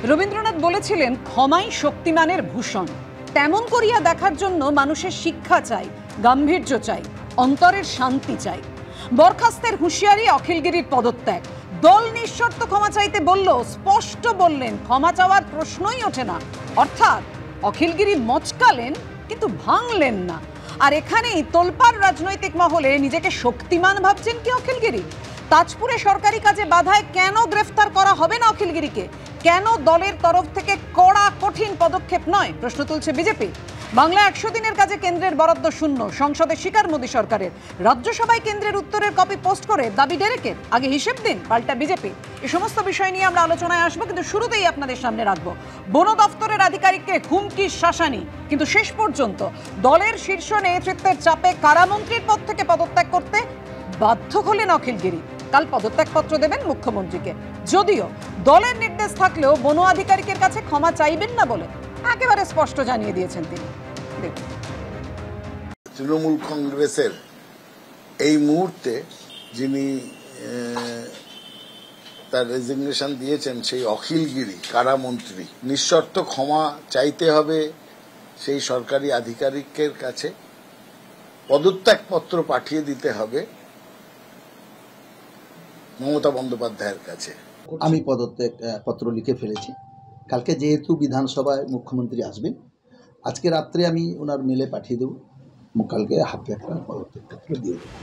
রবীন্দ্রনাথ বলেছিলেন, ক্ষমাই শক্তিমানের ভূষণ। তেমন করিয়া দেখার জন্য মানুষের শিক্ষা চাই, গাম্ভীর্য চাই, অন্তরের শান্তি চাই। বরখাস্তের হুঁশিয়ারি, অখিলগিরির পদত্যাগ। দল নিঃশর্ত ক্ষমা চাইতে বলল, স্পষ্ট বললেন ক্ষমা চাওয়ার প্রশ্নই ওঠে না। অর্থাৎ অখিলগিরি মচকালেন কিন্তু ভাঙলেন না। আর এখানেই তোলপাড় রাজনৈতিক মহলে নিজেকে শক্তিমান ভাবছেন কি অখিলগিরি? তাজপুরে সরকারি কাজে বাধায় কেন গ্রেফতার করা হবে না অখিলগিরিকে? কেন দলের তরফ থেকে কড়া কঠিন পদক্ষেপ নয়, প্রশ্ন তুলছে বিজেপি। বাংলা 100 দিনের কাজে কেন্দ্রের বরাদ্দ শূন্য, সংসদে স্বীকার মোদী সরকারের। রাজ্যসভায় কেন্দ্রের উত্তরের কপি পোস্ট করে দাবি ডেরেকের, আগে হিসেব দিন, পাল্টা বিজেপি। এই সমস্ত বিষয় নিয়ে আমরা আলোচনায় আসবো, কিন্তু শুরুতেই আপনাদের সামনে রাখবো বন দফতরের আধিকারিককে হুমকি শাসানি। কিন্তু শেষ পর্যন্ত দলের শীর্ষ নেতৃত্বের চাপে কারামন্ত্রীর পদ থেকে পদত্যাগ করতে বাধ্য হলেন অখিলগিরি। কাল পদত্যাগপত্র দেবেন মুখ্যমন্ত্রীকে। যদিও দলের নির্দেশ থাকলেও বন আধিকারিকের কাছে ক্ষমা চাইবেন না বলে একেবারে স্পষ্ট জানিয়ে দিয়েছেন তিনি। তৃণমূল কংগ্রেসের এই মুহূর্তে যিনি তার রেজিগনেশন দিয়েছেন, সেই অখিলগিরি কারামন্ত্রী, নিঃশর্ত ক্ষমা চাইতে হবে সেই সরকারি আধিকারিকের কাছে, পদত্যাগপত্র পাঠিয়ে দিতে হবে মমতা বন্দ্যোপাধ্যায়ের কাছে। আমি পদত্যাগ পত্র লিখে ফেলেছি। কালকে যেহেতু বিধানসভায় মুখ্যমন্ত্রী আসবেন, আজকে রাত্রে আমি ওনার মেলে পাঠিয়ে দেবো, কালকে হাতে একটা পদত্যাগ পত্র দিয়ে দেবো।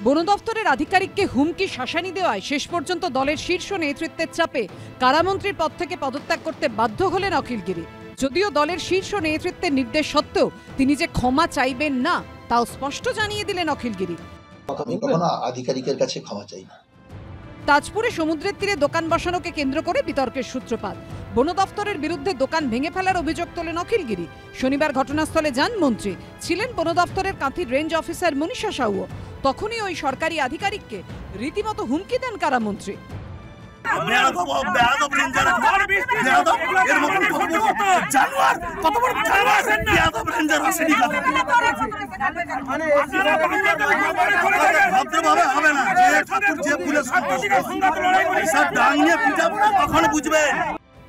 বন দফতরের আধিকারিককে হুমকি শাসানি দেওয়ায় শেষ পর্যন্ত দলের শীর্ষ নেতৃত্বের চাপে কারামন্ত্রীর পদ থেকে পদত্যাগ করতে বাধ্য হলেন অখিলগিরি। যদিও দলের শীর্ষ নেতৃত্বের নির্দেশ সত্ত্বেও তিনি যে ক্ষমা চাইবেন না তাও স্পষ্ট জানিয়ে দিলেন অখিলগিরি। আমি কখনো আধিকারিকের কাছে ক্ষমা চাই না। তাজপুরে সমুদ্রের তীরে দোকান বসানোকে কেন্দ্র করে বিতর্কের সূত্রপাত। বন দফতরের বিরুদ্ধে দোকান ভেঙে ফেলার অভিযোগ তোলেন অখিলগিরি। শনিবার ঘটনাস্থলে যান মন্ত্রী, ছিলেন বন দফতরের কাঁথির রেঞ্জ অফিসার মনীষা সাউও। তখনই ওই সরকারি আধিকারিককে রীতিমতো হুমকি দেন কারামন্ত্রী।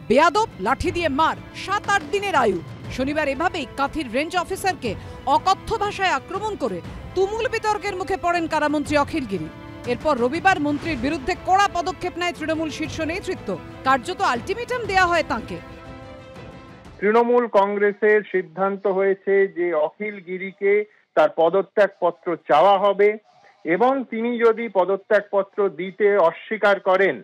বেয়াদব, লাঠি দিয়ে মার, 7-8 দিনের আয়ু। শনিবার এভাবেই কাঁথির রেঞ্জ অফিসারকে অকথ্য ভাষায় আক্রমণ করে তুমুল বিতর্কের মুখে পড়েন কারামন্ত্রী অখিলগিরি। এরপর রবিবার মন্ত্রীর বিরুদ্ধে কড়া পদক্ষেপ নেয় তৃণমূল শীর্ষ নেতৃত্ব। কার্যত আলটিমেটাম দেয়া হয় তাঁকে। তৃণমূল কংগ্রেসের সিদ্ধান্ত হয়েছে যে অখিলগিরিকে তার পদত্যাগপত্র চাওয়া হবে, এবং তিনি যদি পদত্যাগপত্র দিতে অস্বীকার করেন,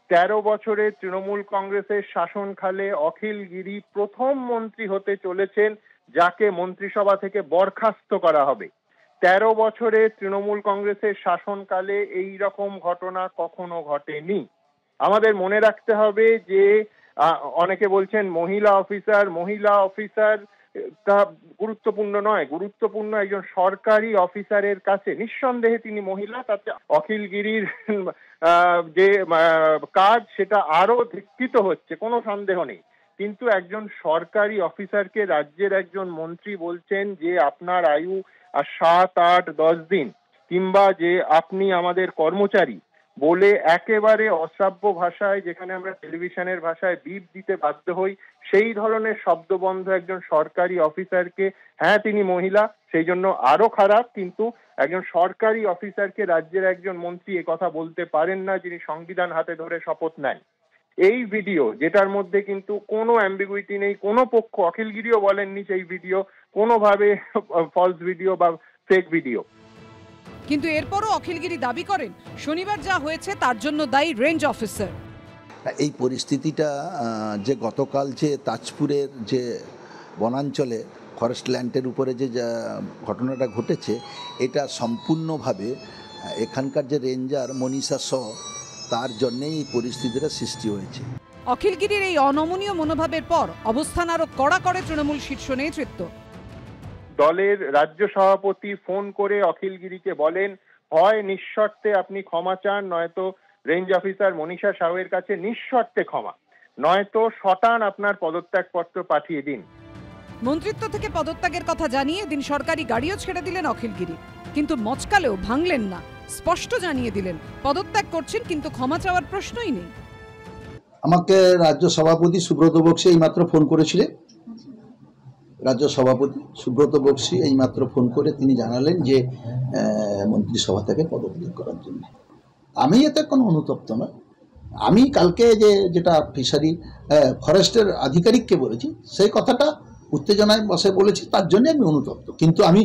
13 বছরের তৃণমূল কংগ্রেসের শাসনকালে অখিলগিরি প্রথম মন্ত্রী হতে চলেছেন যাকে মন্ত্রিসভা থেকে বরখাস্ত করা হবে। 13 বছরের তৃণমূল কংগ্রেসের শাসনকালে এই রকম ঘটনা কখনো ঘটেনি। আমাদের মনে রাখতে হবে যে অনেকে বলছেন মহিলা অফিসার তা গুরুত্বপূর্ণ নয়, গুরুত্বপূর্ণ একজন সরকারি অফিসারের কাছে। নিঃসন্দেহে তিনি মহিলা, তাতে অখিলগিরির যে কাজ সেটা আরো ধিক্কৃত হচ্ছে, কোনো সন্দেহ নেই। কিন্তু একজন সরকারি অফিসারকে রাজ্যের একজন মন্ত্রী বলছেন যে আপনার আয়ু আর 7-8-10 দিন, কিংবা যে আপনি আমাদের কর্মচারী বলে একেবারে অশ্রাব্য ভাষায়, যেখানে আমরা টেলিভিশনের ভাষায় বিপ দিতে বাধ্য হই, সেই ধরনের শব্দবন্ধ একজন সরকারি অফিসারকে, হ্যাঁ তিনি মহিলা সেই জন্য আরো খারাপ, কিন্তু একজন সরকারি অফিসারকে রাজ্যের একজন মন্ত্রী এ কথা বলতে পারেন না যিনি সংবিধান হাতে ধরে শপথ নেন। এই ভিডিও, যেটার মধ্যে কিন্তু কোনো অ্যাম্বিগুইটি নেই, কোনো পক্ষ, অখিলগিরিও বলেননি সেই ভিডিও কোনোভাবে ফলস ভিডিও বা ফেক ভিডিও। কিন্তু এরপরও অখিলগিরি দাবি করেন শনিবার যা হয়েছে তার জন্য দায়ী রেঞ্জ অফিসার। এই পরিস্থিতিটা যে গতকাল যে তাজপুরের যে বনাঞ্চলে ফরেস্ট ল্যান্ডের উপরে যে ঘটনাটা ঘটেছে, এটা সম্পূর্ণভাবে এখানকার যে রেঞ্জার মনীষা শ, তার জন্যেই এই পরিস্থিতিটা সৃষ্টি হয়েছে। অখিলগিরির এই অনমনীয় মনোভাবের পর অবস্থান আরো কড়া করে তৃণমূল শীর্ষ নেতৃত্ব। দলের রাজ্য সভাপতি ফোন করে অখিলগিরিকে বলেন, হয় নিঃশর্তে আপনি ক্ষমা চান, নয়তো রেঞ্জ অফিসার মনীষা সাউয়ের কাছে নিঃশর্তে ক্ষমা, নয়তো শটান আপনার পদত্যাগপত্র পাঠিয়ে দিন। মন্ত্রিত্ব থেকে পদত্যাগের কথা জানিয়ে দিন সরকারি গাড়িও ছেড়ে দিলেন অখিলগিরি। কিন্তু মচকালেও ভাঙলেন না, স্পষ্ট জানিয়ে দিলেন পদত্যাগ করছেন কিন্তু ক্ষমা চাওয়ার প্রশ্নই নেই। আমাকে রাজ্য সভাপতি সুব্রত বক্সী এইমাত্র ফোন করেছিলেন। রাজ্য সভাপতি সুব্রত বক্সী এইমাত্র ফোন করে তিনি জানালেন যে মন্ত্রিসভা থেকে পদত্যাগ করার জন্য। আমি এতে কোনো অনুতপ্ত না। আমি কালকে যেটা ফিশারি ফরেস্টের আধিকারিককে বলেছি সেই কথাটা উত্তেজনায় বসে বলেছি, তার জন্য আমি অনুতপ্ত। কিন্তু আমি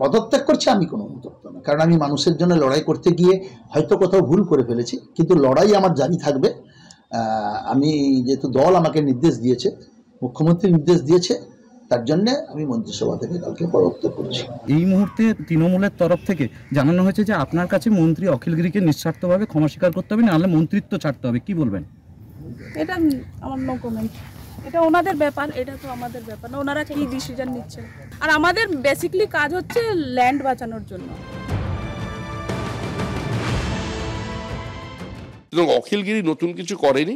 পদত্যাগ করছি, আমি কোনো অনুতপ্ত না। কারণ আমি মানুষের জন্য লড়াই করতে গিয়ে হয়তো কোথাও ভুল করে ফেলেছি, কিন্তু লড়াই আমার জারি থাকবে। আমি যেহেতু দল আমাকে নির্দেশ দিয়েছে, মুখ্যমন্ত্রী নির্দেশ দিয়েছে, তার জন্য আমি মন্ত্রিসভা থেকে কালকে পদত্যাগ করছি। এই মুহূর্তে তৃণমূলের তরফ থেকে জানানো হয়েছে যে আপনার কাছে মন্ত্রী অখিল গিরিকে নিঃস্বার্থভাবে ক্ষমা স্বীকার করতে হবে, নাহলে মন্ত্রিত্ব ছাড়তে হবে। কি বলবেন? এটা আমার নো কমেন্ট। এটা ওনাদের ব্যাপার, এটা তো আমাদের ব্যাপার না। ওনারা কি ডিসিশন নিচ্ছেন, আর আমাদের বেসিক্যালি কাজ হচ্ছে ল্যান্ড বাঁচানোর জন্য। অখিলগিরি নতুন কিছু করেনি।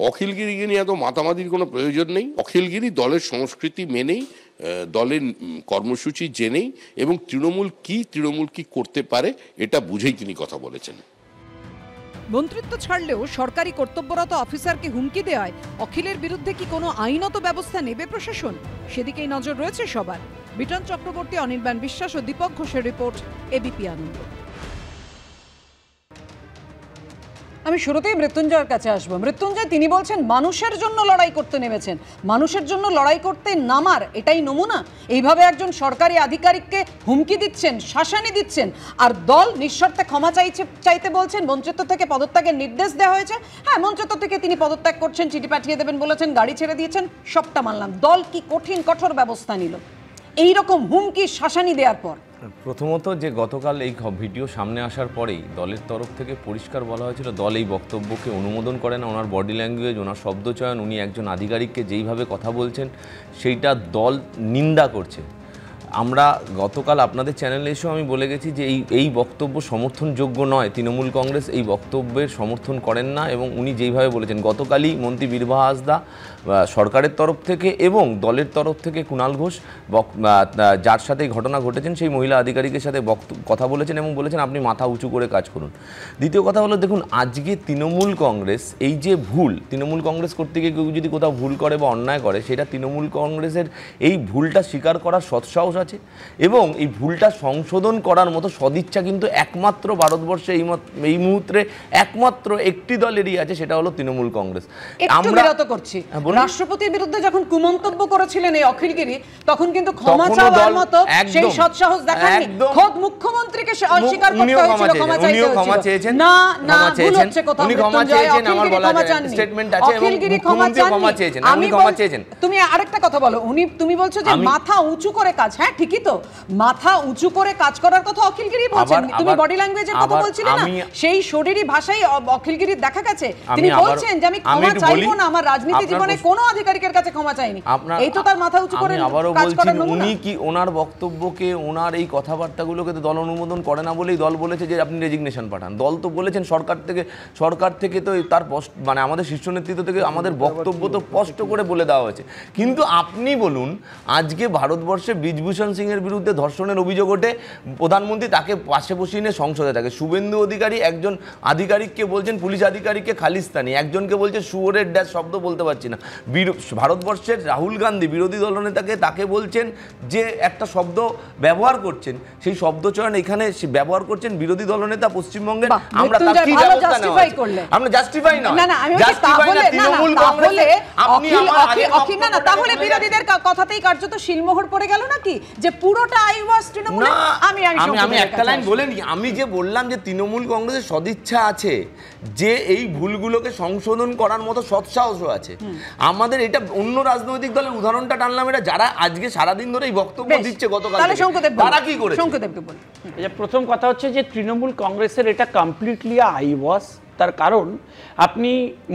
অখিলগিরিকে নিয়ে এত মাতামাতির কোনো প্রয়োজন নেই। অখিলগিরি দলের সংস্কৃতি মেনেই, দলের কর্মসূচি জেনেই এবং তৃণমূল কি করতে পারে এটা বুঝেই তিনি কথা বলেছেন। মন্ত্রিত্ব ছাড়লেও সরকারি কর্তব্যরত অফিসারকে হুমকি দেওয়ায় অখিলের বিরুদ্ধে কি কোনো আইনত ব্যবস্থা নেবে প্রশাসন? সেদিকেই নজর রয়েছে সবার। বিটন চক্রবর্তী, অনির্বাণ বিশ্বাস ও দীপক ঘোষের রিপোর্ট, এবিপি আনন্দ। আমি শুরুতেই মৃত্যুঞ্জয়ের কাছে আসবো। মৃত্যুঞ্জয়, তিনি বলছেন মানুষের জন্য লড়াই করতে নেমেছেন। মানুষের জন্য লড়াই করতে নামার এটাই নমুনা? এইভাবে একজন সরকারি আধিকারিককে হুমকি দিচ্ছেন, শাসানি দিচ্ছেন, আর দল নিঃশর্তে ক্ষমা চাইতে বলছেন, মঞ্চত্ব থেকে পদত্যাগের নির্দেশ দেওয়া হয়েছে। হ্যাঁ, মঞ্চত্ব থেকে তিনি পদত্যাগ করছেন, চিঠি পাঠিয়ে দেবেন বলেছেন, গাড়ি ছেড়ে দিয়েছেন, সবটা মানলাম। দল কি কঠোর ব্যবস্থা নিল এইরকম হুমকি শাসানি দেওয়ার পর? প্রথমত যে গতকাল এই ভিডিও সামনে আসার পরেই দলের তরফ থেকে পরিষ্কার বলা হয়েছিল দল এই বক্তব্যকে অনুমোদন করে না। ওনার বডি ল্যাঙ্গুয়েজ, ওনার শব্দচয়ন, উনি একজন আধিকারিককে যেইভাবে কথা বলছেন সেইটা দল নিন্দা করছে। আমরা গতকাল আপনাদের চ্যানেলে এসেও আমি বলে গেছি যে এই বক্তব্য সমর্থনযোগ্য নয়। তৃণমূল কংগ্রেস এই বক্তব্যের সমর্থন করেন না এবং উনি যেইভাবে বলেছেন, গতকালই মন্ত্রী বীরভা হাসদা সরকারের তরফ থেকে এবং দলের তরফ থেকে কুণাল ঘোষ, যার সাথে এই ঘটনা ঘটেছেন সেই মহিলা আধিকারিকের সাথে কথা বলেছেন এবং বলেছেন আপনি মাথা উঁচু করে কাজ করুন। দ্বিতীয় কথা হলো, দেখুন আজকে তৃণমূল কংগ্রেস এই যে ভুল, তৃণমূল কংগ্রেস করতে গিয়ে কেউ যদি কোথাও ভুল করে বা অন্যায় করে, সেটা তৃণমূল কংগ্রেসের এই ভুলটা স্বীকার করার সৎসাহস আছে এবং এই ভুলটা সংশোধন করার মতো সদিচ্ছা কিন্তু একমাত্র ভারতবর্ষে এই মুহূর্তে একমাত্র একটি দলেরই আছে, সেটা হলো তৃণমূল কংগ্রেস। আমরা বিরত করছি। রাষ্ট্রপতির বিরুদ্ধে যখন কুমন্তব্য করেছিলেন এই অখিলগিরি, তখন কিন্তু ক্ষমা চাওয়ার মতো সেই সৎসাহস দেখাননি। খোদ মুখ্যমন্ত্রীকে অস্বীকার করতে হয়েছিল, ক্ষমা চাইতেন। না না, ভুল হচ্ছে কোথাও। উনি ক্ষমা চেয়েছেন, আমার বলা স্টেটমেন্ট আছে এবং মুখ্যমন্ত্রী ক্ষমা চেয়েছেন। উনি ক্ষমা চেয়েছেন। তুমি আরেকটা কথা বলো, তুমি বলছো যে মাথা উঁচু করে কাজ। হ্যাঁ ঠিকই তো, মাথা উঁচু করে কাজ করার কথা অখিলগিরি বলছেন। তুমি বডি ল্যাঙ্গুয়েজের কথা বলছিলে না, সেই শরীরী ভাষাই অখিলগিরির দেখা গেছে। তিনি বলছেন যে আমি ক্ষমা চাইবো না, আমার রাজনীতি জীবনে কোনো আধিকারিকের কাছে ক্ষমা চাইনি। এই তো তার মাথা উঁচু করে কাজ করার নমুনা। উনি কি ওনার বক্তব্যকে, ওনার এই কথাবার্তাগুলোকে দল অনুমোদন করে না বলেই দল বলেছে যে আপনি রেজিগনেশন পাঠান। দল তো বলেছেন সরকার থেকে তো তার মানে আমাদের শীর্ষ নেতৃত্ব থেকে আমাদের বক্তব্য তো স্পষ্ট করে বলে দেওয়া হয়েছে। কিন্তু আপনি বলুন, আজকে ভারতবর্ষে ব্রিজভূষণ সিং এর বিরুদ্ধে ধর্ষণের অভিযোগ ওঠে, প্রধানমন্ত্রী তাকে পাশে বসিয়ে নিয়ে সংসদে থাকে। শুভেন্দু অধিকারী একজন আধিকারিককে বলছেন, পুলিশ আধিকারিককে খালিস্তানি, একজনকে বলছে শুয়োরের ড্যাশ শব্দ বলতে পারছি না। ভারতবর্ষের রাহুল গান্ধী বিরোধী দলনেতাকে তাকে বলছেন যে একটা শব্দ ব্যবহার করছেন, সেই শব্দচয়ন এখানে ব্যবহার করছেন বিরোধী দলনেতা পশ্চিমবঙ্গের। আমরা তার কি ব্যবস্থা নেওয়া? আমরা জাস্টিফাই না, জাস্টিফাই না তৃণমূল কংগ্রেস। আপনি আমার তাহলে বিরোধীদের কথাতেই কার্যত শিলমোহর পড়ে গেল নাকি যে পুরোটা আইওয়াস তৃণমূল? আমি একটা লাইন বলে নি, আমি যে বললাম যে তৃণমূল কংগ্রেসের সদিচ্ছা আছে, যে এই ভুলগুলোকে সংশোধন করার মতো সৎসাহসও আছে। আমাদের এটা অন্য রাজনৈতিক দলের উদাহরণটা টানলাম, এটা যারা আজকে সারাদিন ধরে এই বক্তব্য দিচ্ছে গতকাল, তারা কি করেছে? প্রথম কথা হচ্ছে যে তৃণমূল কংগ্রেসের এটা কমপ্লিটলি আইওয়াস। তার কারণ আপনি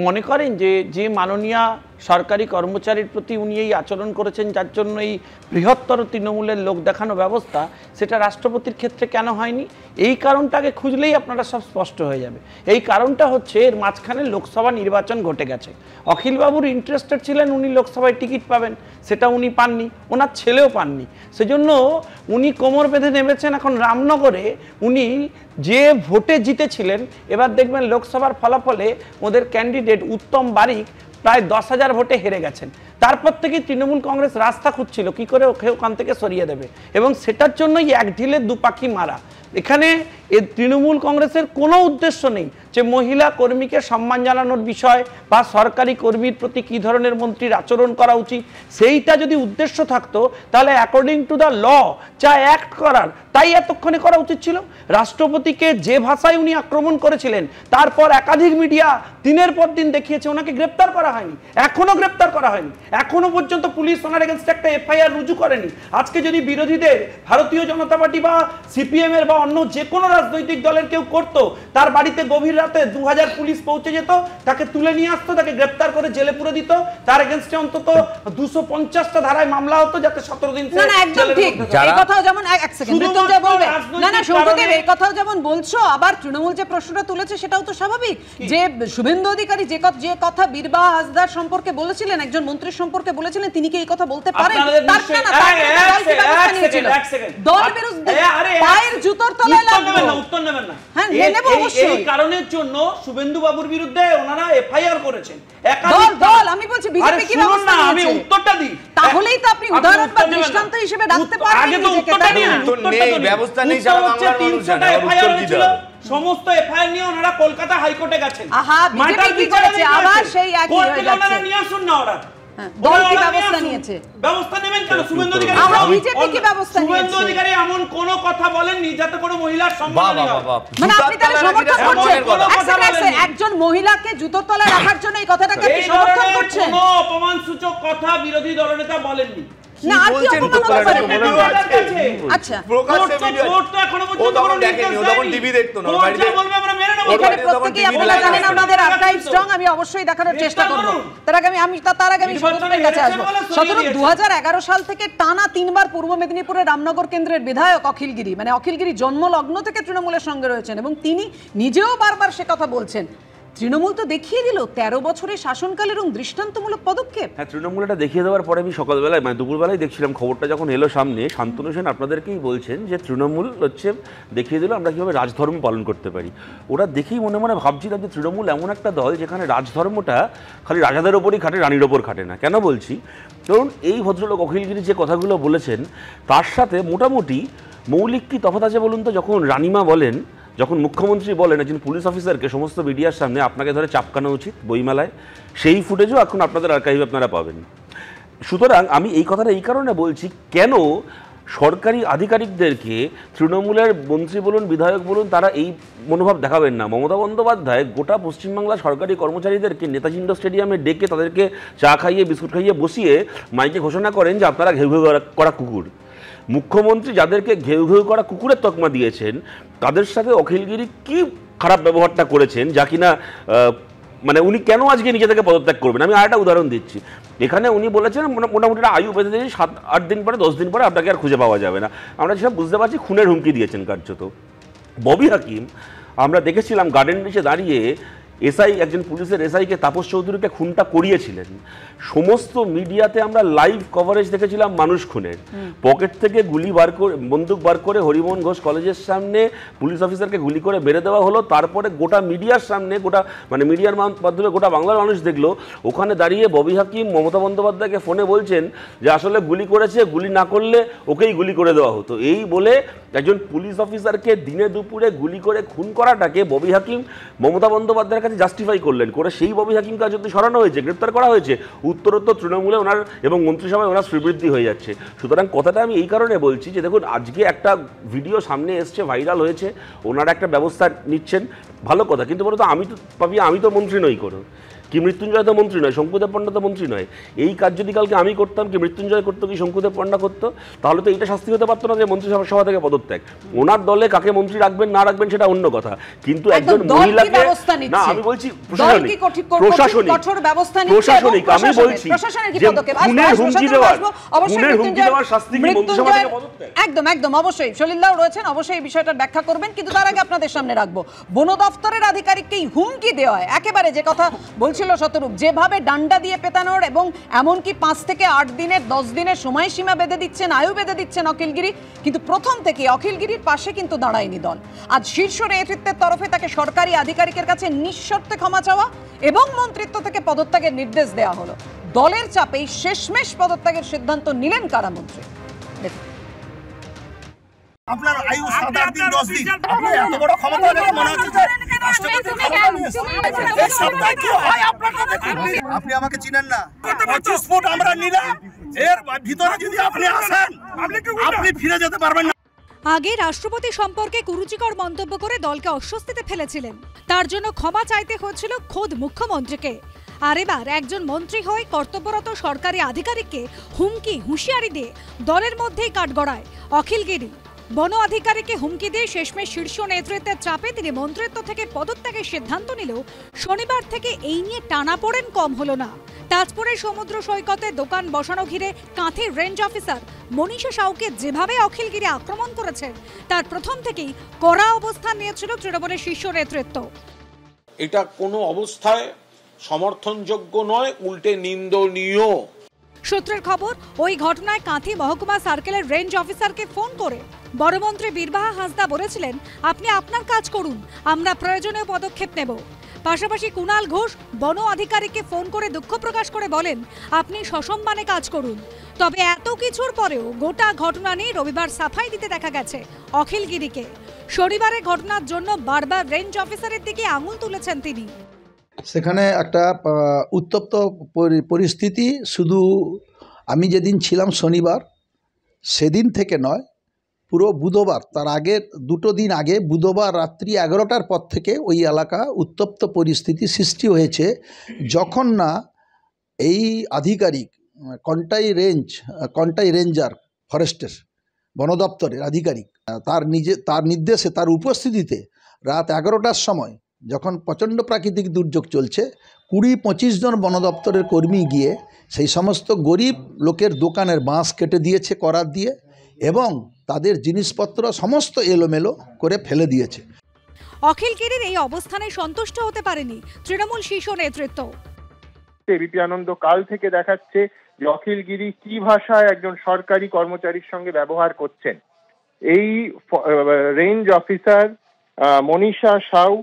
মনে করেন যে মাননীয় সরকারি কর্মচারীর প্রতি উনি এই আচরণ করেছেন, যার জন্য এই বৃহত্তর তৃণমূলের লোক দেখানো ব্যবস্থা, সেটা রাষ্ট্রপতির ক্ষেত্রে কেন হয়নি? এই কারণটাকে খুঁজলেই আপনারা সব স্পষ্ট হয়ে যাবে। এই কারণটা হচ্ছে এর মাঝখানে লোকসভা নির্বাচন ঘটে গেছে। অখিলবাবুর ইন্টারেস্টেড ছিলেন উনি লোকসভায় টিকিট পাবেন, সেটা উনি পাননি, ওনার ছেলেও পাননি। সেজন্য উনি কোমর বেঁধে নেমেছেন এখন রামনগরে। উনি যে ভোটে জিতেছিলেন, এবার দেখবেন লোকসভার ফলাফলে ওদের ক্যান্ডিডেট উত্তম বারিক প্রায় 10,000 ভোটে হেরে গেছেন। তারপর থেকে তৃণমূল কংগ্রেস রাস্তা খুঁজছিল কি করে ওকে ওখান থেকে সরিয়ে দেবে, এবং সেটার জন্যই এক ঢিলে দু পাখি মারা। এখানে তৃণমূল কংগ্রেসের কোনো উদ্দেশ্য নেই যে মহিলা কর্মীকে সম্মান জানানোর বিষয় বা সরকারি কর্মীর প্রতি কী ধরনের মন্ত্রীর আচরণ করা উচিত, সেইটা যদি উদ্দেশ্য থাকতো তাহলে অ্যাকর্ডিং টু দ্য ল যা অ্যাক্ট করার তাই এতক্ষণে করা উচিত ছিল। রাষ্ট্রপতিকে যে ভাষায় উনি আক্রমণ করেছিলেন, তারপর একাধিক মিডিয়া দিনের পর দিন দেখিয়েছে ওনাকে গ্রেপ্তার করা হয়নি, এখনো গ্রেপ্তার করা হয়নি, এখনো পর্যন্ত পুলিশ ওনার এগেনস্টে একটা এফআইআর রুজু করেনি। আজকে যদি বিরোধীদের ভারতীয় জনতা পার্টি বা সিপিএম এর বা অন্য যে কোনো রাজনৈতিক দলের কেউ করতো, তার বাড়িতে গভীর রাতে 2000 পুলিশ পৌঁছে যেত, তাকে তুলে নিয়ে আসতো, তাকে গ্রেপ্তার করে জেলে পুরে দিত, তার এগেনস্টে অন্তত 250টা ধারায় মামলা হতো যাতে 17 দিন। না না একদম ঠিক, এই কথাও যেমন এক সেকেন্ড মৃত্যুঞ্জয় বলবে, না না শঙ্কুদেব এই কথাও যেমন বলছো, আবার তৃণমূল যে প্রশ্নটা তুলেছে সেটাও তো স্বাভাবিক যে শুভেন্দু অধিকারী যে কথা বীরবাহা হাসদার সম্পর্কে বলেছিলেন, একজন মন্ত্রীর সম্পর্কে বলেছিলেন, তিনি কি এই কথা বলতে পারেন? তার না দল বিরোধী পায়ের জুতোর তলায় লাগবে না, উত্তর নেবেন না। হ্যাঁ নেব অবশ্যই। এই কারণের জন্য শুভেন্দু বাবুর বিরুদ্ধে ওনারা এফআইআর করেছেন। দল আমি বলছি বিজেপি কি ব্যবস্থা নিয়েছে? আমি উত্তরটা দিই, তাহলেই তো আপনি উদাহরণ বা দৃষ্টান্ত হিসেবে রাখতে পারেন। আগে তো উত্তরটা নিন, উত্তরটা নেই, ব্যবস্থা নেই, সারা বাংলার মানুষ জানে উত্তর কি দেবে। সমস্ত এফআইআর নিয়ে ওনারা কলকাতা হাইকোর্টে গেছেন। আহা বিজেপি কি করেছে? আবার সেই একই হয়ে যাচ্ছে। নিয়ে আসুন না ওরা, দল কি ব্যবস্থা নিয়েছে? ব্যবস্থা নেবেন কেন? শুভেন্দু অধিকারী বিজেপি কি ব্যবস্থা নিয়েছে? শুভেন্দু অধিকারী এমন কোন কথা বলেননি যাতে কোনো মহিলার সম্মান হয়। মানে আপনি তাহলে সমর্থন করছেন একজন মহিলাকে জুতোর তলায় রাখার জন্য এই কথাটাকে আপনি সমর্থন করছেন? কোনো অপমানসূচক কথা বিরোধী দলনেতা বলেননি। না আর কি অপমান হচ্ছে? আচ্ছা কোর্ট তো এখনো পর্যন্ত কোনো দেখেনি, ও তখন টিভি দেখতো না, বাড়িতে বলবে আমরা মেনে নেব। এখানে প্রত্যেকই আপনারা জানেন আমাদের আর্কাইভ স্ট্রং, আমি অবশ্যই দেখানোর চেষ্টা করব। তার আগে আমি সতেরোর কাছে আসবো। 2011 সাল থেকে টানা 3 বার পূর্ব মেদিনীপুরের রামনগর কেন্দ্রের বিধায়ক অখিলগিরি, মানে অখিলগিরি জন্মলগ্ন থেকে তৃণমূলের সঙ্গে রয়েছেন এবং তিনি নিজেও বারবার সে কথা বলছেন। তৃণমূল তো দেখিয়ে দিল 13 বছরের শাসনকাল এবং দৃষ্টান্তমূলক পদক্ষেপ। হ্যাঁ, তৃণমূল এটা দেখিয়ে দেওয়ার পরে আমি সকালবেলায় মানে দুপুরবেলায় দেখছিলাম খবরটা যখন এলো সামনে, শান্তনু সেন আপনাদেরকেই বলছেন যে তৃণমূল হচ্ছে দেখিয়ে দিল আমরা কীভাবে রাজধর্ম পালন করতে পারি। ওরা দেখেই মনে মনে ভাবছিলাম যে তৃণমূল এমন একটা দল যেখানে রাজধর্মটা খালি রাজাদের ওপরই খাটে, রানীর ওপর খাটে না। কেন বলছি? কারণ এই ভদ্রলোক অখিলগিরি যে কথাগুলো বলেছেন তার সাথে মোটামুটি মৌলিক কি তফাৎ আছে বলুন তো? যখন রানীমা বলেন, যখন মুখ্যমন্ত্রী বলেন একজন পুলিশ অফিসারকে সমস্ত মিডিয়ার সামনে আপনাকে ধরে চাপকানো উচিত বইমেলায়, সেই ফুটেজও এখন আপনাদের আর্কাইভে আপনারা পাবেন। সুতরাং আমি এই কথাটা এই কারণে বলছি, কেন সরকারি আধিকারিকদেরকে তৃণমূলের মন্ত্রী বলুন বিধায়ক বলুন তারা এই মনোভাব দেখাবেন না? মমতা বন্দ্যোপাধ্যায় গোটা পশ্চিমবাংলার সরকারি কর্মচারীদেরকে নেতাজি ইন্ডোর স্টেডিয়ামে ডেকে তাদেরকে চা খাইয়ে বিস্কুট খাইয়ে বসিয়ে মাইকে ঘোষণা করেন যে আপনারা ঘেউ ঘেউ করা কুকুর। মুখ্যমন্ত্রী যাদেরকে ঘেউ ঘেউ করা কুকুরের তকমা দিয়েছেন তাদের সাথে অখিলগিরি কি খারাপ ব্যবহারটা করেছেন যা কিনা মানে উনি কেন আজকে নিজে থেকে পদত্যাগ করবেন? আমি আর একটা উদাহরণ দিচ্ছি। এখানে উনি বলেছেন মোটামুটি আয়ু বেঁধে দিয়েছে 7-8 দিন পরে 10 দিন পরে আপনাকে আর খুঁজে পাওয়া যাবে না। আমরা যেসব বুঝতে পারছি খুনের হুমকি দিয়েছেন কার্যত। ববি হাকিম আমরা দেখেছিলাম গার্ডেন রিচে দাঁড়িয়ে এসআই একজন পুলিশের এসআইকে তাপস চৌধুরীকে খুনটা করিয়েছিলেন। সমস্ত মিডিয়াতে আমরা লাইভ কভারেজ দেখেছিলাম মানুষ খুনের। পকেট থেকে গুলি বার করে বন্দুক বার করে হরিমোহন ঘোষ কলেজের সামনে পুলিশ অফিসারকে গুলি করে মেরে দেওয়া হলো। তারপরে গোটা মিডিয়ার সামনে গোটা মানে মিডিয়ার মাধ্যমে গোটা বাংলার মানুষ দেখলো ওখানে দাঁড়িয়ে ববি হাকিম মমতা বন্দ্যোপাধ্যায়কে ফোনে বলছেন যে আসলে গুলি করেছে, গুলি না করলে ওকেই গুলি করে দেওয়া হতো। এই বলে একজন পুলিশ অফিসারকে দিনে দুপুরে গুলি করে খুন করাটাকে ববি হাকিম মমতা বন্দ্যোপাধ্যায়ের কাছে জাস্টিফাই করলেন, করে সেই ববি হাকিমকে যদি সরানো হয়েছে, গ্রেপ্তার করা হয়েছে, উত্তরোত্তর তৃণমূলে ওনার এবং মন্ত্রিসভায় ওনার শ্রীবৃদ্ধি হয়ে যাচ্ছে। সুতরাং কথাটা আমি এই কারণে বলছি যে দেখুন আজকে একটা ভিডিও সামনে এসছে, ভাইরাল হয়েছে, ওনারা একটা ব্যবস্থা নিচ্ছেন, ভালো কথা। কিন্তু বলতো আমি তো মন্ত্রী নই, কোনো কি মৃত্যুঞ্জয় তো মন্ত্রী নয়, শঙ্কুদেব পণ্ডা তো মন্ত্রী নয়। এই কাজ যদি কালকে আমি করতাম, কি মৃত্যুঞ্জয় করতো, কি শঙ্কুদেব পণ্ডা করতো, তাহলে তো এইটা শাস্তি হতে পারতো না যে মন্ত্রিসভা থেকে পদত্যাগ। ওনার দলে কাকে মন্ত্রী রাখবেন না রাখবেন সেটা অন্য কথা, কিন্তু একজন মহিলাকে না, আমি বলছি প্রশাসনিক আমি বলছি যে খুনের হুমকি দেওয়ার শাস্তি কি মন্ত্রিসভা থেকে পদত্যাগ? একদম একদম অবশ্যই সলিলদাও রয়েছেন, অবশ্যই এই বিষয়টা ব্যাখ্যা করবেন। কিন্তু তার আগে আপনাদের সামনে রাখবো বন দফতরের আধিকারিককেই হুমকি দেওয়া হয়, একেবারে যে কথা বলছি ছিল শতরূপ, যেভাবে ডান্ডা দিয়ে পেটানোর এবং এমনকি 5 থেকে 8 দিনের 10 দিনের সময়সীমা বেঁধে দিচ্ছেন, আয়ু বেঁধে দিচ্ছেন অখিলগিরি, কিন্তু প্রথম থেকে অখিলগিরির পাশে কিন্তু দাঁড়ায়নি দল। আজ শীর্ষ নেতৃত্বের তরফে তাকে সরকারি আধিকারিকের কাছে নিঃশর্তে ক্ষমা চাওয়া এবং মন্ত্রিত্ব থেকে পদত্যাগের নির্দেশ দেওয়া হলো। দলের চাপেই শেষমেশ পদত্যাগের সিদ্ধান্ত নিলেন কারামন্ত্রী। আপনার আয়ু 7-8 দিন 10 দিন, আপনি এত বড় ক্ষমতা দেখে মনে হচ্ছে যে রাষ্ট্রপতির ক্ষমতা নিয়েছেন। এই সবটাই কি হয় আপনারা দেখুন, আপনি আমাকে চিনেন না। 25 ফুট আমরা নিলাম, এর ভিতরে যদি আপনি আসেন আপনি ফিরে যেতে পারবেন না। আগে রাষ্ট্রপতি সম্পর্কে কুরুচিকর মন্তব্য করে দলকে অস্বস্তিতে ফেলেছিলেন, তার জন্য ক্ষমা চাইতে হয়েছিল খোদ মুখ্যমন্ত্রীকে। আর এবার একজন মন্ত্রী হয়ে কর্তব্যরত সরকারি আধিকারিককে হুমকি হুঁশিয়ারি দিয়ে দলের মধ্যেই কাঠগড়ায় অখিলগিরি। বন আধিকারিককে হুমকি দিয়ে শেষমেশ শীর্ষ নেতৃত্বের চাপে তিনি মন্ত্রিত্ব থেকে পদত্যাগের সিদ্ধান্ত নিলেও শনিবার থেকে এই নিয়ে টানাপোড়েন কম হলো না। তাজপুরের সমুদ্র সৈকতে দোকান বসানো ঘিরে কাঁথির রেঞ্জ অফিসার মনীষা সাউকে যেভাবে অখিলগিরি আক্রমণ করেছেন, তার প্রথম থেকেই কড়া অবস্থান নিয়েছিল তৃণমূলের শীর্ষ নেতৃত্ব। এটা কোনো অবস্থায় সমর্থনযোগ্য নয়, উল্টে নিন্দনীয়। সূত্রের খবর, ওই ঘটনায় কাঁথি মহকুমা সার্কেলের রেঞ্জ অফিসারকে ফোন করে বড়মন্ত্রী বীরবাহা হাঁসদা বলেছিলেন, আপনি আপনার কাজ করুন, আমরা প্রয়োজনীয় পদক্ষেপ নেব। পাশাপাশি কুণাল ঘোষ বন আধিকারিককে ফোন করে দুঃখ প্রকাশ করে বলেন, আপনি সসম্মানে কাজ করুন। তবে এত কিছুর পরেও গোটা ঘটনা নিয়ে রবিবার সাফাই দিতে দেখা গেছে অখিলগিরিকে। শনিবারের ঘটনার জন্য বারবার রেঞ্জ অফিসারের দিকে আঙুল তুলেছেন তিনি। সেখানে একটা উত্তপ্ত পরিস্থিতি শুধু আমি যেদিন ছিলাম শনিবার সেদিন থেকে নয়, পুরো বুধবার, তার আগের 2 দিন আগে বুধবার রাত্রি 11টার পর থেকে ওই এলাকা উত্তপ্ত পরিস্থিতি সৃষ্টি হয়েছে, যখন না এই আধিকারিক কন্টাই রেঞ্জার ফরেস্টের বন দপ্তরের আধিকারিক তার নির্দেশে, তার উপস্থিতিতে রাত 11টার সময় যখন প্রচণ্ড প্রাকৃতিক দুর্যোগ চলছে, 20-25 জন বন দপ্তরের কর্মী গিয়ে সেই সমস্ত গরিব লোকের দোকানের বাঁশ কেটে দিয়েছে করাত দিয়ে এবং তাদের জিনিসপত্র সমস্ত এলোমেলো করে ফেলে দিয়েছে। অখিলগিরির এই অবস্থানে সন্তুষ্ট হতে পারেনি তৃণমূল শীর্ষ নেতৃত্ব। এবিপি আনন্দ কাল থেকে দেখাচ্ছে যে অখিলগিরি কি ভাষায় একজন সরকারি কর্মচারীর সঙ্গে ব্যবহার করছেন। এই রেঞ্জ অফিসার মনীষা সাউ,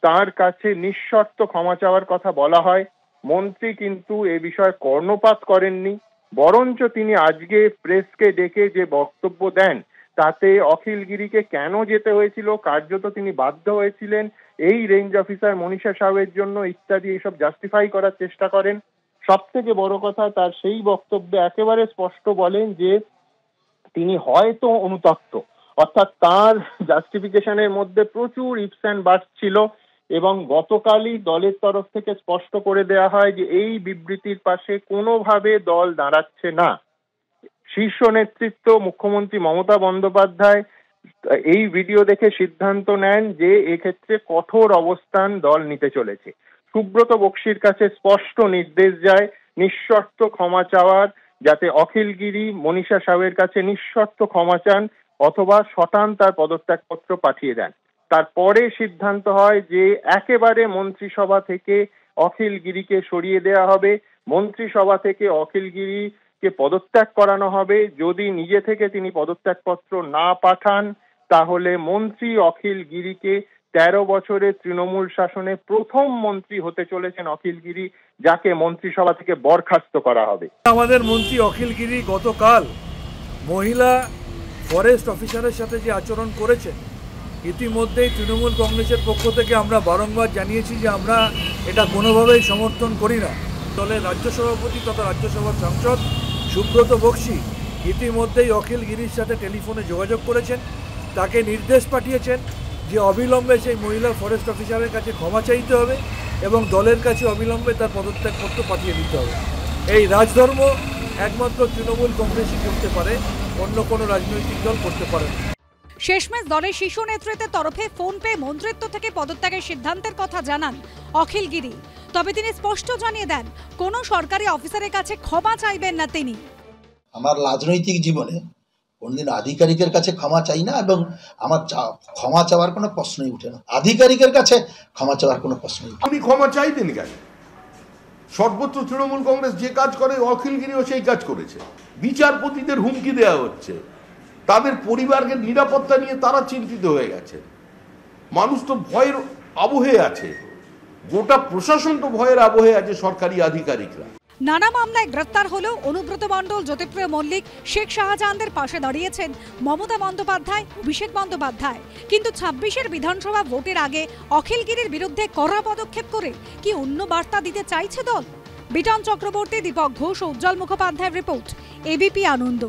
তার কাছে নিঃশর্ত ক্ষমা চাওয়ার কথা বলা হয়। মন্ত্রী কিন্তু এ বিষয়ে কর্ণপাত করেননি, বরঞ্চ তিনি আজকে প্রেসকে ডেকে যে বক্তব্য দেন তাতে অখিলগিরিকে কেন যেতে হয়েছিল, কার্যত তিনি বাধ্য হয়েছিলেন এই রেঞ্জ অফিসার মনীষা সাউয়ের জন্য ইত্যাদি এসব জাস্টিফাই করার চেষ্টা করেন। সব থেকে বড় কথা, তার সেই বক্তব্যে একেবারে স্পষ্ট বলেন যে তিনি হয়তো অনুতপ্ত, অর্থাৎ তার জাস্টিফিকেশনের মধ্যে প্রচুর ইফস অ্যান্ড বাটস ছিল এবং গতকালই দলের তরফ থেকে স্পষ্ট করে দেয়া হয় যে এই বিবৃতির পাশে কোনোভাবে দল দাঁড়াচ্ছে না। শীর্ষ নেতৃত্ব মুখ্যমন্ত্রী মমতা বন্দ্যোপাধ্যায় এই ভিডিও দেখে সিদ্ধান্ত নেন যে এক্ষেত্রে কঠোর অবস্থান দল নিতে চলেছে। সুব্রত বক্সির কাছে স্পষ্ট নির্দেশ যায় নিঃশর্ত ক্ষমা চাওয়ার, যাতে অখিলগিরি মনীষা সাউয়ের কাছে নিঃশর্ত ক্ষমা চান অথবা শটান তার পদত্যাগপত্র পাঠিয়ে দেন। তারপরে সিদ্ধান্ত হয় যে একেবারে মন্ত্রিসভা থেকে অখিলগিরিকে সরিয়ে দেওয়া হবে, মন্ত্রিসভা থেকে অখিলগিরিকে পদত্যাগ করানো হবে। যদি নিজে থেকে তিনি পদত্যাগপত্র না পাঠান তাহলে মন্ত্রী অখিলগিরিকে 13 বছরের তৃণমূল শাসনে প্রথম মন্ত্রী হতে চলেছেন অখিলগিরি, যাকে মন্ত্রিসভা থেকে বরখাস্ত করা হবে। আমাদের মন্ত্রী অখিলগিরি গতকাল মহিলা ফরেস্ট অফিসারের সাথে যে আচরণ করেছেন, ইতিমধ্যেই তৃণমূল কংগ্রেসের পক্ষ থেকে আমরা বারংবার জানিয়েছি যে আমরা এটা কোনোভাবেই সমর্থন করি না। দলের রাজ্য সভাপতি তথা রাজ্যসভার সাংসদ সুব্রত বক্সি ইতিমধ্যেই অখিলগিরির সাথে টেলিফোনে যোগাযোগ করেছেন, তাকে নির্দেশ পাঠিয়েছেন যে অবিলম্বে সেই মহিলা ফরেস্ট অফিসারের কাছে ক্ষমা চাইতে হবে এবং দলের কাছে অবিলম্বে তার পদত্যাগপত্র পাঠিয়ে দিতে হবে। এই রাজধর্ম একমাত্র তৃণমূল কংগ্রেসই করতে পারে, অন্য কোনো রাজনৈতিক দল করতে পারে না। শেষমেশ দলের শীর্ষ নেতৃত্বের তরফে ফোন পেয়ে মন্ত্রিত্ব থেকে পদত্যাগের সিদ্ধান্তের কথা জানান অখিলগিরি। তবে তিনি স্পষ্ট জানিয়ে দেন, কোনো সরকারি অফিসারের কাছে ক্ষমা চাইবেন না তিনি। আমার রাজনৈতিক জীবনে কোনদিন আধিকারিকের কাছে ক্ষমা চাই না এবং আমার ক্ষমা চাওয়ার কোনো প্রশ্নই উঠে না। আধিকারিকের কাছে ক্ষমা চাওয়ার কোনো প্রশ্নই উঠে না। আপনি ক্ষমা চাইবেন কেন? সর্বত্র তৃণমূল কংগ্রেস যে কাজ করে অখিলগিরিও সেই কাজ করেছে। বিচারপতিদের হুমকি দেওয়া হচ্ছে, তাদের পরিবারের নিরাপত্তা নিয়ে তারা চিন্তিত হয়ে গেছে। মানুষ তো ভয়ের আবহে আছে, গোটা প্রশাসন তো ভয়ের আবহে আছে, সরকারি আধিকারিকরা। নানা মামলায় গ্রেফতার হলেও অনুব্রত মণ্ডল, জ্যোতিপ্রিয় মল্লিক, শেখ শাহজাহানদের পাশে দাঁড়িয়েছেন মমতা বন্দ্যোপাধ্যায়, অভিষেক বন্দ্যোপাধ্যায়। কিন্তু ২৬-এর বিধানসভা ভোটের আগে অখিলগিরির বিরুদ্ধে কড়া পদক্ষেপ করে কি অন্য বার্তা দিতে চাইছে দল? বিটন চক্রবর্তী, দীপক ঘোষ ও উজ্জ্বল মুখোপাধ্যায়ের রিপোর্ট, এবিপি আনন্দ।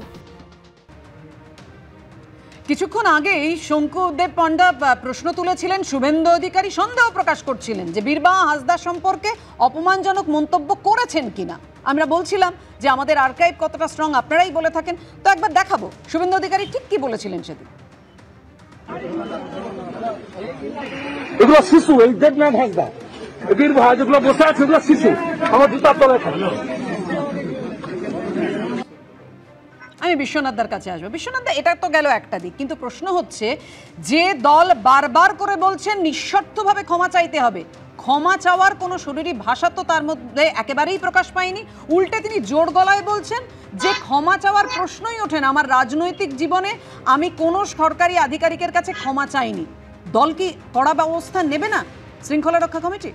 কিছুক্ষণ আগেই শঙ্কুদেব পণ্ডা প্রশ্ন তুলেছিলেন, শুভেন্দু অধিকারী সন্দেহ প্রকাশ করছিলেন যে বীরবাহা হাঁসদা সম্পর্কে অপমানজনক মন্তব্য করেছেন কিনা। আমরা বলছিলাম যে আমাদের আর্কাইভ কতটা স্ট্রং আপনারাই বলে থাকেন, তো একবার দেখাবো শুভেন্দু অধিকারী ঠিক কি বলেছিলেন সেদিন। এগুলো শিশু, এই দেবনাথ হাঁসদা, বীরবাহা যেগুলো বসে আছে এগুলো শিশু, আমার জুতার তলায় থাকে। আমি বিশ্বনাথদার কাছে আসবো। বিশ্বনাথদা, এটা তো গেল একটা দিক, কিন্তু প্রশ্ন হচ্ছে যে দল বারবার করে বলছেন নিঃশর্তভাবে ক্ষমা চাইতে হবে, ক্ষমা চাওয়ার কোনো শরীরী ভাষা তো তার মধ্যে একেবারেই প্রকাশ পায়নি। উল্টে তিনি জোর গলায় বলছেন যে ক্ষমা চাওয়ার প্রশ্নই ওঠে না, আমার রাজনৈতিক জীবনে আমি কোনো সরকারি আধিকারিকের কাছে ক্ষমা চাইনি। দল কি কড়া ব্যবস্থা নেবে না শৃঙ্খলা রক্ষা কমিটি?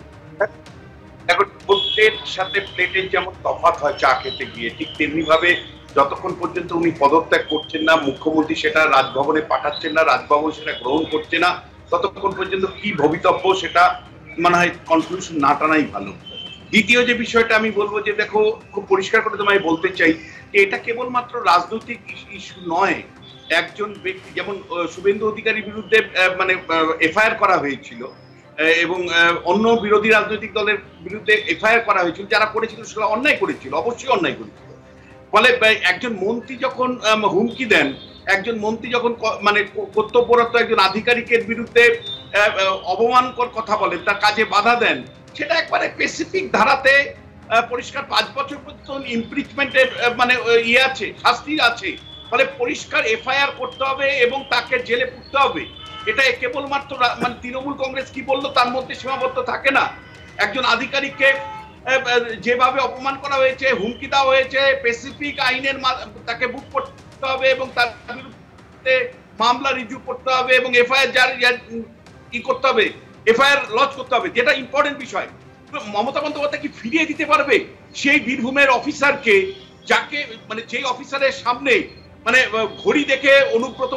এখন প্লেটের সাথে প্লেটের যেমন তফাৎ হয় চা খেতে গিয়ে, ঠিক তেমনি ভাবে যতক্ষণ পর্যন্ত উনি পদত্যাগ করছেন না, মুখ্যমন্ত্রী সেটা রাজভবনে পাঠাচ্ছেন না, রাজভবন সেটা গ্রহণ করছে না, ততক্ষণ পর্যন্ত কি ভবিতব্য সেটা মনে হয় কনক্লুশন না টানাই ভালো। দ্বিতীয় যে বিষয়টা আমি বলবো যে দেখো, খুব পরিষ্কার করে তোমায় বলতে চাই যে এটা কেবলমাত্র রাজনৈতিক ইস্যু নয়। একজন ব্যক্তি যেমন শুভেন্দু অধিকারীর বিরুদ্ধে মানে এফআইআর করা হয়েছিল এবং অন্য বিরোধী রাজনৈতিক দলের বিরুদ্ধে এফআইআর করা হয়েছিল, যারা করেছিল সেটা অন্যায় করেছিল, অবশ্যই অন্যায় করেছিল। ফলে একজন মন্ত্রী যখন হুমকি দেন, একজন মন্ত্রী যখন মানে কর্তব্যরত একজন আধিকারিকের বিরুদ্ধে অপমানকর কথা বলেন, তার কাজে বাধা দেন, সেটা একবারে স্পেসিফিক ধারাতে পরিষ্কার ৫ বছর পর্যন্ত ইমপিচমেন্টের মানে ইয়ে আছে, শাস্তি আছে। ফলে পরিষ্কার এফআইআর করতে হবে এবং তাকে জেলে পুরতে হবে। এটা কেবলমাত্র মানে তৃণমূল কংগ্রেস কি বললো তার মধ্যে সীমাবদ্ধ থাকে না। একজন আধিকারিককে যেভাবে অপমান করা হয়েছে, হুমকি দেওয়া হয়েছে, স্পেসিফিক আইনের তাকে বুক করতে হবে এবং তার বিরুদ্ধে মামলা রিজু করতে হবে এবং এফআইআর কি করতে হবে, এফআইআর লঞ্চ করতে হবে, যেটা ইম্পর্টেন্ট বিষয়। মমতা বন্দ্যোপাধ্যায় কি ফিরিয়ে দিতে পারবে সেই বীরভূমের অফিসারকে, যাকে মানে যেই অফিসারের সামনে মানে ঘড়ি দেখে অনুব্রত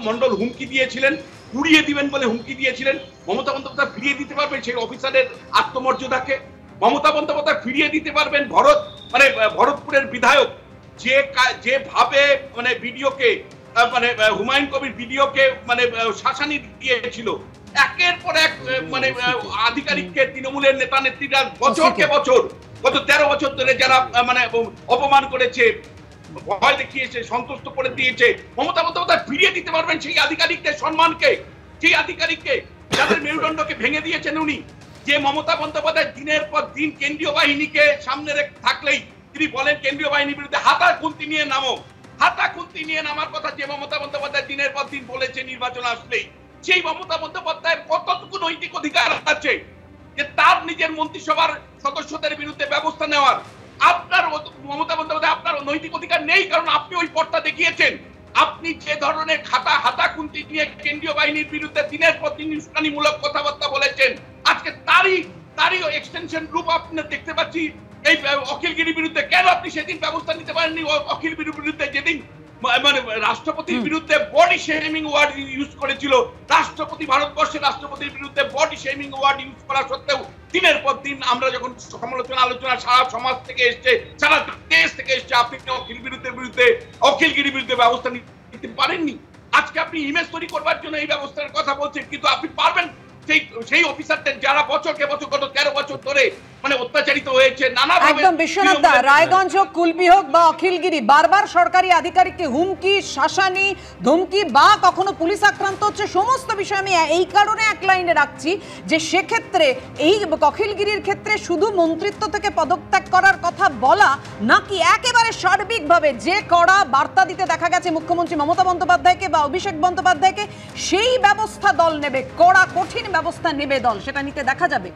মণ্ডল হুমকি দিয়েছিলেন, উড়িয়ে দিবেন বলে হুমকি দিয়েছিলেন? মমতা বন্দ্যোপাধ্যায় ফিরিয়ে দিতে পারবেন সেই অফিসারের আত্মমর্যাদাকে? মমতা বন্দ্যোপাধ্যায় ফিরিয়ে দিতে পারবেন ভরতপুরের বিধায়ক যেভাবে মানে ভিডিওকে মানে হুমায়ুন কবির ভিডিওকে মানে শাসানি দিয়েছিল, একের পর এক মানে আধিকারিককে তৃণমূলের নেতা নেত্রীরা বছরকে বছর গত ১৩ বছর ধরে যারা মানে অপমান করেছে, ভয় দেখিয়েছে, সন্তুষ্ট করে দিয়েছে, মমতা বন্দ্যোপাধ্যায় ফিরিয়ে দিতে পারবেন সেই আধিকারিকদের সম্মানকে, সেই আধিকারিককে যাদের মেরুদণ্ডকে ভেঙে দিয়েছেন উনি? যে মমতা বন্দ্যোপাধ্যায় দিনের পর দিন কেন্দ্রীয় বাহিনীকে সামনে থাকলেই তিনি বলেন কেন্দ্রীয় বাহিনীর বিরুদ্ধে হাতা খুন্তি নিয়ে নামো, হাতা খুন্তি নিয়ে নামার কথা যে মমতা বন্দ্যোপাধ্যায় দিনের পর দিন বলেছে নির্বাচন আসলেই, সেই মমতা বন্দ্যোপাধ্যায়ের কতটুকু নৈতিক অধিকার আছে যে তার নিজের মন্ত্রিসভার সদস্যদের বিরুদ্ধে ব্যবস্থা নেওয়ার? আপনার মমতা বন্দ্যোপাধ্যায় আপনার নৈতিক অধিকার নেই, কারণ আপনি ওই পথটা দেখিয়েছেন। আপনি যে ধরনের হাতা খুন্তি নিয়ে কেন্দ্রীয় বাহিনীর বিরুদ্ধে দিনের পর দিন উস্কানিমূলক কথাবার্তা বলেছেন, আজকে তারই এক্সটেনশন রূপ আপনার দেখতে পাচ্ছি এই অখিলগিরির বিরুদ্ধে। কেন আপনি সেদিন ব্যবস্থা নিতে পারেননি অখিলগিরির বিরুদ্ধে? যেদিন মানে রাষ্ট্রপতির বিরুদ্ধে বডি শেমিং ওয়ার্ড ইউজ করেছিল, রাষ্ট্রপতি ভারতবর্ষের রাষ্ট্রপতির বিরুদ্ধে বডি শেমিং ওয়ার্ড ইউজ করা সত্ত্বেও দিনের পর দিন আমরা যখন সমালোচনা আলোচনা সারা সমাজ থেকে এসছে, সারা দেশ থেকে এসছে, আপনি অখিলগিরির বিরুদ্ধে ব্যবস্থা নিতে পারেননি। আজকে আপনি ইমেজ তৈরি করবার জন্য এই ব্যবস্থার কথা বলছেন, কিন্তু আপনি পারবেন সেই অফিসারদের যারা বছরকে বছর গত 13 বছর ধরে মানে অত্যাচারিত হয়েছে নানাভাবে। একদম বিশ্বনাথ দা, রায়গঞ্জ হোক, কুলপি হোক বা অখিলগিরি, বারবার সরকারি আধিকারিককে হুমকি, শাসানি, ধমকি বা কখনো পুলিশ আক্রান্ত হচ্ছে, সমস্ত বিষয় আমি এই কারণে এক লাইনে রাখছি যে সেক্ষেত্রে এই অখিলগিরির ক্ষেত্রে শুধু মন্ত্রিত্ব থেকে পদত্যাগ করার কথা বলা নাকি একেবারে সার্বিকভাবে যে কড়া বার্তা দিতে দেখা গেছে মুখ্যমন্ত্রী মমতা বন্দ্যোপাধ্যায়কে বা অভিষেক বন্দ্যোপাধ্যায়কে, সেই ব্যবস্থা দল নেবে, কড়া কঠিন ব্যবস্থা নেবে দল, সেটা নিতে দেখা যাবে।